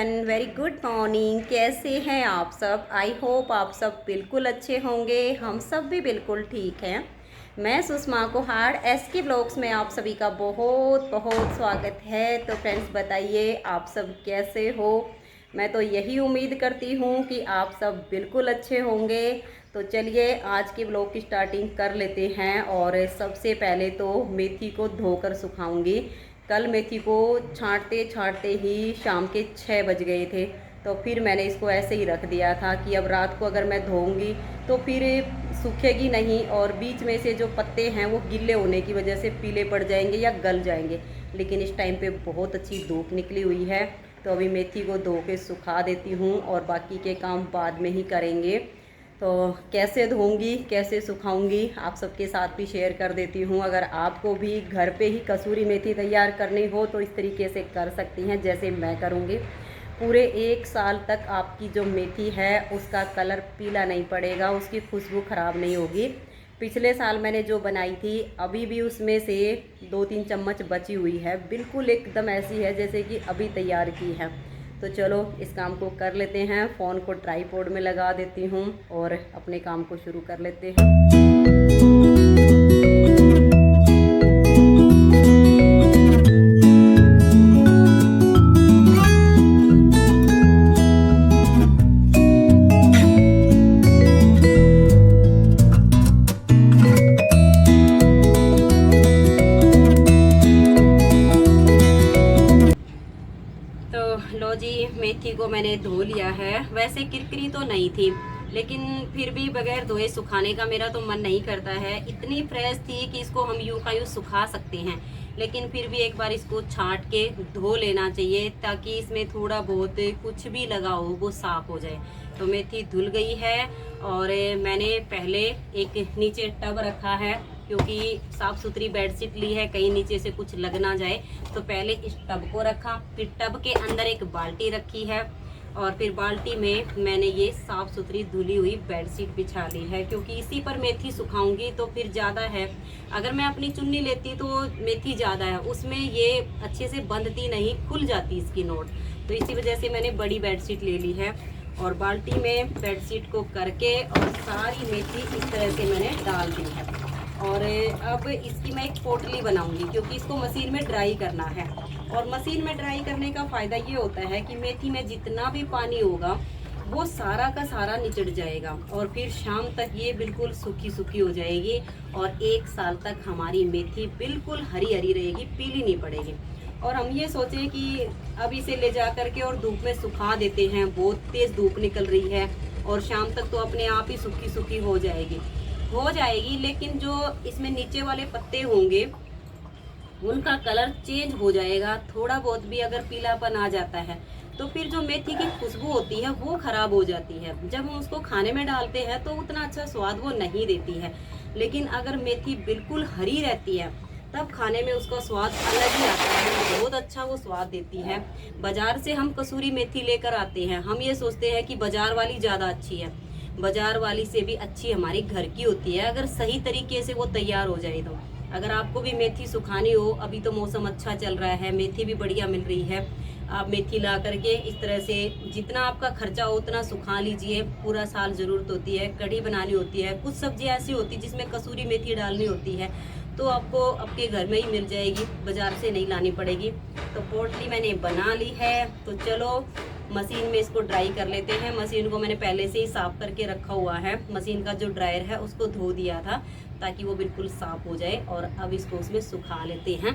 Everyone, very good morning. कैसे हैं आप सब? आई होप आप सब बिल्कुल अच्छे होंगे। हम सब भी बिल्कुल ठीक हैं। मैं सुषमा कुहाड़, SK ब्लॉग्स में आप सभी का बहुत बहुत स्वागत है। तो फ्रेंड्स, बताइए आप सब कैसे हो? मैं तो यही उम्मीद करती हूँ कि आप सब बिल्कुल अच्छे होंगे। तो चलिए आज के ब्लॉग की स्टार्टिंग कर लेते हैं। और सबसे पहले तो मेथी को धोकर सुखाऊंगी। कल मेथी को छांटते छांटते ही शाम के 6 बज गए थे। तो फिर मैंने इसको ऐसे ही रख दिया था कि अब रात को अगर मैं धोऊंगी तो फिर सूखेगी नहीं, और बीच में से जो पत्ते हैं वो गीले होने की वजह से पीले पड़ जाएंगे या गल जाएंगे। लेकिन इस टाइम पे बहुत अच्छी धूप निकली हुई है, तो अभी मेथी को धो के सुखा देती हूँ और बाकी के काम बाद में ही करेंगे। तो कैसे धोऊंगी, कैसे सुखाऊंगी, आप सबके साथ भी शेयर कर देती हूँ। अगर आपको भी घर पे ही कसूरी मेथी तैयार करनी हो तो इस तरीके से कर सकती हैं जैसे मैं करूँगी। पूरे 1 साल तक आपकी जो मेथी है उसका कलर पीला नहीं पड़ेगा, उसकी खुशबू ख़राब नहीं होगी। पिछले साल मैंने जो बनाई थी अभी भी उसमें से 2-3 चम्मच बची हुई है, बिल्कुल एकदम ऐसी है जैसे कि अभी तैयार की है। तो चलो इस काम को कर लेते हैं। फ़ोन को ट्राईपॉड में लगा देती हूँ और अपने काम को शुरू कर लेते हैं। तो लो जी, मेथी को मैंने धो लिया है। वैसे किरकिरी तो नहीं थी, लेकिन फिर भी बगैर धोए सुखाने का मेरा तो मन नहीं करता है। इतनी फ्रेश थी कि इसको हम यूं का यूं सुखा सकते हैं, लेकिन फिर भी एक बार इसको छांट के धो लेना चाहिए ताकि इसमें थोड़ा बहुत कुछ भी लगा हो वो साफ हो जाए। तो मेथी धुल गई है और मैंने पहले एक नीचे टब रखा है, क्योंकि साफ़ सुथरी बेडशीट ली है, कहीं नीचे से कुछ लग ना जाए। तो पहले इस टब को रखा, फिर टब के अंदर एक बाल्टी रखी है और फिर बाल्टी में मैंने ये साफ़ सुथरी धुली हुई बेडशीट बिछा ली है, क्योंकि इसी पर मेथी सुखाऊंगी तो फिर ज़्यादा है। अगर मैं अपनी चुन्नी लेती तो मेथी ज़्यादा है, उसमें ये अच्छे से बंधती नहीं, खुल जाती इसकी नोट। तो इसी वजह से मैंने बड़ी बेडशीट ले ली है और बाल्टी में बेडशीट को करके और सारी मेथी इस तरह से मैंने डाल दी है। और अब इसकी मैं एक पोटली बनाऊंगी, क्योंकि इसको मशीन में ड्राई करना है। और मशीन में ड्राई करने का फ़ायदा ये होता है कि मेथी में जितना भी पानी होगा वो सारा का सारा निचड़ जाएगा और फिर शाम तक ये बिल्कुल सूखी सूखी हो जाएगी और 1 साल तक हमारी मेथी बिल्कुल हरी हरी रहेगी, पीली नहीं पड़ेगी। और हम ये सोचें कि अब इसे ले जा करके और धूप में सुखा देते हैं, बहुत तेज़ धूप निकल रही है और शाम तक तो अपने आप ही सूखी सूखी हो जाएगी, लेकिन जो इसमें नीचे वाले पत्ते होंगे उनका कलर चेंज हो जाएगा। थोड़ा बहुत भी अगर पीलापन आ जाता है तो फिर जो मेथी की खुशबू होती है वो खराब हो जाती है। जब हम उसको खाने में डालते हैं तो उतना अच्छा स्वाद वो नहीं देती है। लेकिन अगर मेथी बिल्कुल हरी रहती है तब खाने में उसका स्वाद अलग ही आता है, बहुत अच्छा वो स्वाद देती है। बाजार से हम कसूरी मेथी लेकर आते हैं, हम ये सोचते हैं कि बाजार वाली ज़्यादा अच्छी है। बाजार वाली से भी अच्छी हमारी घर की होती है, अगर सही तरीके से वो तैयार हो जाए तो। अगर आपको भी मेथी सुखानी हो, अभी तो मौसम अच्छा चल रहा है, मेथी भी बढ़िया मिल रही है, आप मेथी ला करके इस तरह से जितना आपका खर्चा हो उतना सुखा लीजिए। पूरा साल ज़रूरत होती है, कढ़ी बनानी होती है, कुछ सब्जी ऐसी होती है जिसमें कसूरी मेथी डालनी होती है, तो आपको आपके घर में ही मिल जाएगी, बाज़ार से नहीं लानी पड़ेगी। तो पोटली मैंने बना ली है, तो चलो मशीन में इसको ड्राई कर लेते हैं। मशीन को मैंने पहले से ही साफ़ करके रखा हुआ है, मशीन का जो ड्रायर है उसको धो दिया था ताकि वो बिल्कुल साफ़ हो जाए। और अब इसको उसमें सुखा लेते हैं।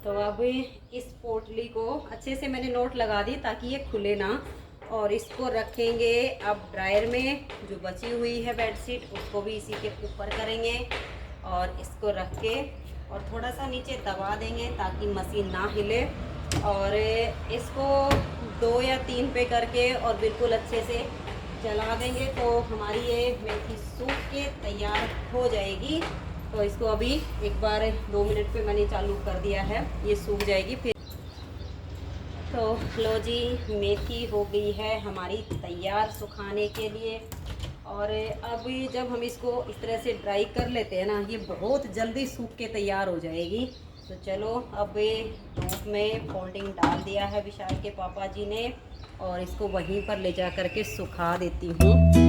तो अब इस पोटली को अच्छे से मैंने नोट लगा दी ताकि ये खुले ना, और इसको रखेंगे अब ड्रायर में। जो बची हुई है बेडशीट उसको भी इसी के ऊपर करेंगे और इसको रख के और थोड़ा सा नीचे दबा देंगे ताकि मशीन ना हिले। और इसको 2 या 3 पे करके और बिल्कुल अच्छे से चला देंगे तो हमारी ये मेथी सूख के तैयार हो जाएगी। तो इसको अभी एक बार 2 मिनट पे मैंने चालू कर दिया है, ये सूख जाएगी फिर। तो लो जी, मेथी हो गई है हमारी तैयार सुखाने के लिए। और अब जब हम इसको इस तरह से ड्राई कर लेते हैं ना, ये बहुत जल्दी सूख के तैयार हो जाएगी। तो चलो अब ये धूप में फोल्डिंग डाल दिया है विशाल के पापा जी ने, और इसको वहीं पर ले जा करके सुखा देती हूँ।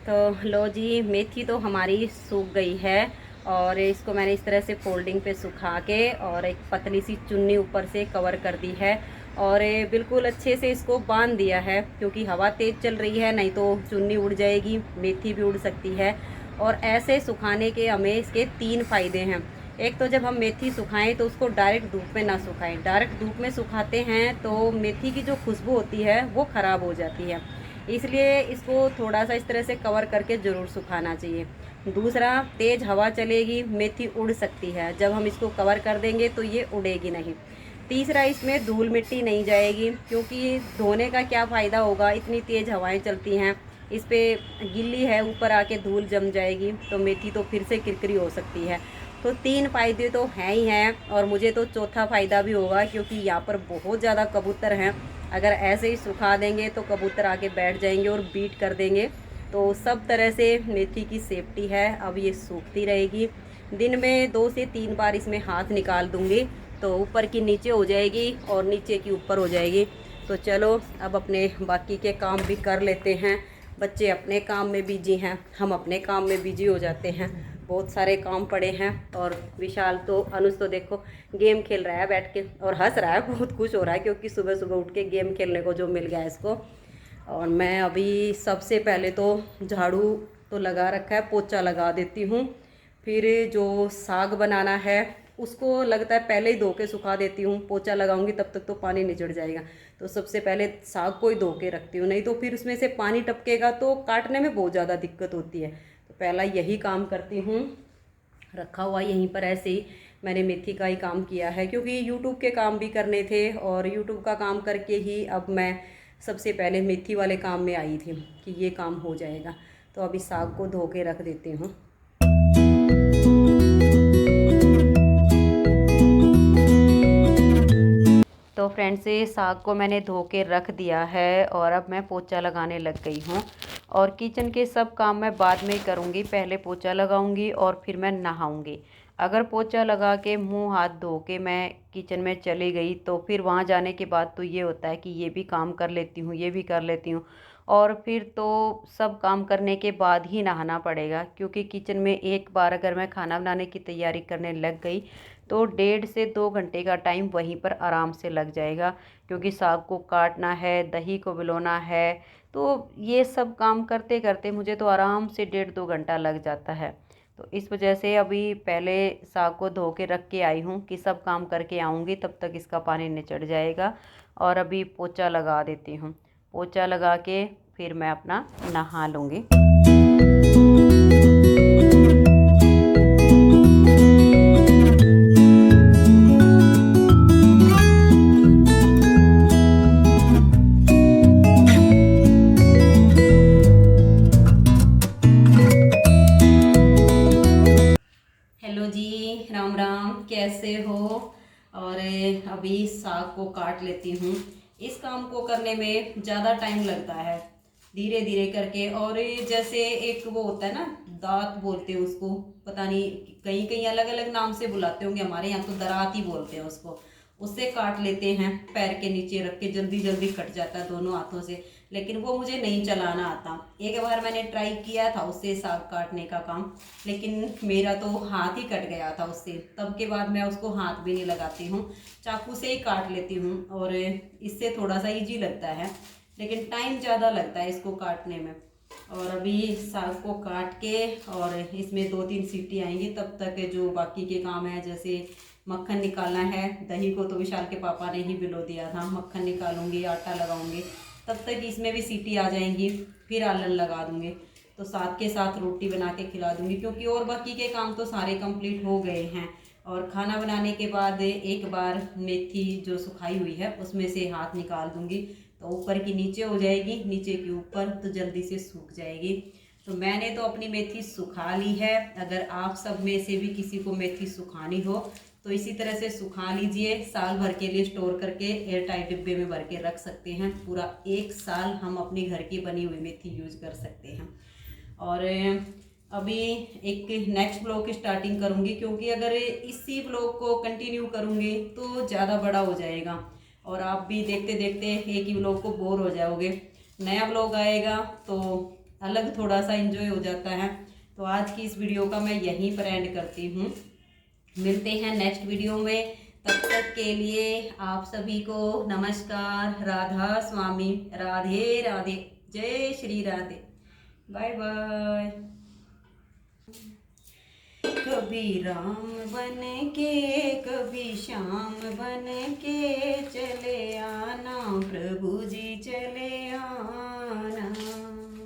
तो लो जी, मेथी तो हमारी सूख गई है, और इसको मैंने इस तरह से फोल्डिंग पे सुखा के और एक पतली सी चुन्नी ऊपर से कवर कर दी है, और बिल्कुल अच्छे से इसको बांध दिया है, क्योंकि हवा तेज़ चल रही है, नहीं तो चुन्नी उड़ जाएगी, मेथी भी उड़ सकती है। और ऐसे सुखाने के हमें इसके 3 फ़ायदे हैं। एक तो जब हम मेथी सुखाएं तो उसको डायरेक्ट धूप में ना सुखाएं। डायरेक्ट धूप में सुखाते हैं तो मेथी की जो खुशबू होती है वो ख़राब हो जाती है, इसलिए इसको थोड़ा सा इस तरह से कवर करके ज़रूर सुखाना चाहिए। दूसरा, तेज़ हवा चलेगी, मेथी उड़ सकती है, जब हम इसको कवर कर देंगे तो ये उड़ेगी नहीं। तीसरा, इसमें धूल मिट्टी नहीं जाएगी, क्योंकि धोने का क्या फ़ायदा होगा, इतनी तेज़ हवाएं चलती हैं, इस पर गिल्ली है, ऊपर आके धूल जम जाएगी तो मेथी तो फिर से किरकिरी हो सकती है। तो 3 फ़ायदे तो हैं ही हैं, और मुझे तो चौथा फ़ायदा भी होगा, क्योंकि यहाँ पर बहुत ज़्यादा कबूतर हैं। अगर ऐसे ही सुखा देंगे तो कबूतर आके बैठ जाएंगे और बीट कर देंगे। तो सब तरह से मेथी की सेफ्टी है। अब ये सूखती रहेगी, दिन में 2 से 3 बार इसमें हाथ निकाल दूंगी, तो ऊपर की नीचे हो जाएगी और नीचे की ऊपर हो जाएगी। तो चलो अब अपने बाकी के काम भी कर लेते हैं। बच्चे अपने काम में बिजी हैं, हम अपने काम में बिजी हो जाते हैं, बहुत सारे काम पड़े हैं। और विशाल तो, अनुज तो देखो गेम खेल रहा है बैठ के और हंस रहा है, बहुत खुश हो रहा है, क्योंकि सुबह सुबह उठ के गेम खेलने को जो मिल गया है इसको। और मैं अभी सबसे पहले तो झाड़ू तो लगा रखा है, पोछा लगा देती हूँ। फिर जो साग बनाना है उसको लगता है पहले ही धो के सुखा देती हूँ, पोछा लगाऊंगी तब तक तो पानी निचड़ जाएगा। तो सबसे पहले साग को ही धो के रखती हूँ, नहीं तो फिर उसमें से पानी टपकेगा तो काटने में बहुत ज़्यादा दिक्कत होती है। तो पहला यही काम करती हूँ। रखा हुआ यहीं पर ऐसे ही मैंने मेथी का ही काम किया है, क्योंकि यूट्यूब के काम भी करने थे, और यूट्यूब का काम करके ही अब मैं सबसे पहले मेथी वाले काम में आई थी कि ये काम हो जाएगा। तो अभी साग को धो के रख देती हूँ। तो फ्रेंड्स, ये साग को मैंने धो के रख दिया है, और अब मैं पोछा लगाने लग गई हूँ। और किचन के सब काम मैं बाद में करूँगी, पहले पोछा लगाऊंगी और फिर मैं नहाऊंगी। अगर पोछा लगा के मुंह हाथ धो के मैं किचन में चली गई तो फिर वहाँ जाने के बाद तो ये होता है कि ये भी काम कर लेती हूँ, ये भी कर लेती हूँ, और फिर तो सब काम करने के बाद ही नहाना पड़ेगा। क्योंकि किचन में एक बार अगर मैं खाना बनाने की तैयारी करने लग गई तो 1.5 से 2 घंटे का टाइम वहीं पर आराम से लग जाएगा, क्योंकि साग को काटना है, दही को भिगोना है, तो ये सब काम करते करते मुझे तो आराम से 1.5-2 घंटा लग जाता है। तो इस वजह से अभी पहले साग को धो के रख के आई हूँ कि सब काम करके आऊँगी, तब तक इसका पानी निचड़ जाएगा। और अभी पोछा लगा देती हूँ, पोछा लगा के फिर मैं अपना नहा लूँगी। हेलो जी, राम राम, कैसे हो? और अभी साग को काट लेती हूँ। इस काम को करने में ज़्यादा टाइम लगता है, धीरे धीरे करके। और जैसे एक वो होता है ना, दांत बोलते हैं उसको, पता नहीं कहीं कहीं अलग अलग नाम से बुलाते होंगे, हमारे यहाँ तो दरात ही बोलते हैं उसको। उससे काट लेते हैं, पैर के नीचे रख के जल्दी जल्दी कट जाता है दोनों हाथों से, लेकिन वो मुझे नहीं चलाना आता। एक बार मैंने ट्राई किया था उससे साग काटने का काम, लेकिन मेरा तो हाथ ही कट गया था उससे। तब के बाद मैं उसको हाथ भी नहीं लगाती हूँ, चाकू से ही काट लेती हूँ, और इससे थोड़ा सा इजी लगता है, लेकिन टाइम ज़्यादा लगता है इसको काटने में। और अभी साग को काट के और इसमें 2-3 सीटी आएंगी, तब तक जो बाकी के काम है, जैसे मक्खन निकालना है, दही को तो विशाल के पापा ने ही भिगो दिया था, मक्खन निकालूंगी, आटा लगाऊंगी, तब तक इसमें भी सीटी आ जाएंगी, फिर आलन लगा दूंगी, तो साथ के साथ रोटी बना के खिला दूंगी, क्योंकि और बाकी के काम तो सारे कंप्लीट हो गए हैं। और खाना बनाने के बाद एक बार मेथी जो सुखाई हुई है उसमें से हाथ निकाल दूंगी, तो ऊपर की नीचे हो जाएगी, नीचे की ऊपर, तो जल्दी से सूख जाएगी। तो मैंने तो अपनी मेथी सुखा ली है। अगर आप सब में से भी किसी को मेथी सुखानी हो तो इसी तरह से सुखा लीजिए। साल भर के लिए स्टोर करके एयर टाइट डिब्बे में भर के रख सकते हैं। पूरा 1 साल हम अपने घर की बनी हुई मेथी यूज कर सकते हैं। और अभी एक नेक्स्ट ब्लॉग की स्टार्टिंग करूँगी, क्योंकि अगर इसी ब्लॉग को कंटिन्यू करूँगी तो ज़्यादा बड़ा हो जाएगा और आप भी देखते देखते एक ही ब्लॉग को बोर हो जाओगे। नया ब्लॉग आएगा तो अलग थोड़ा सा एंजॉय हो जाता है। तो आज की इस वीडियो का मैं यहीं पर एंड करती हूँ। मिलते हैं नेक्स्ट वीडियो में। तब तक के लिए आप सभी को नमस्कार, राधा स्वामी, राधे राधे, जय श्री राधे, बाय बाय। कभी राम बन के कभी श्याम बन के चले आना, प्रभु जी चले आना।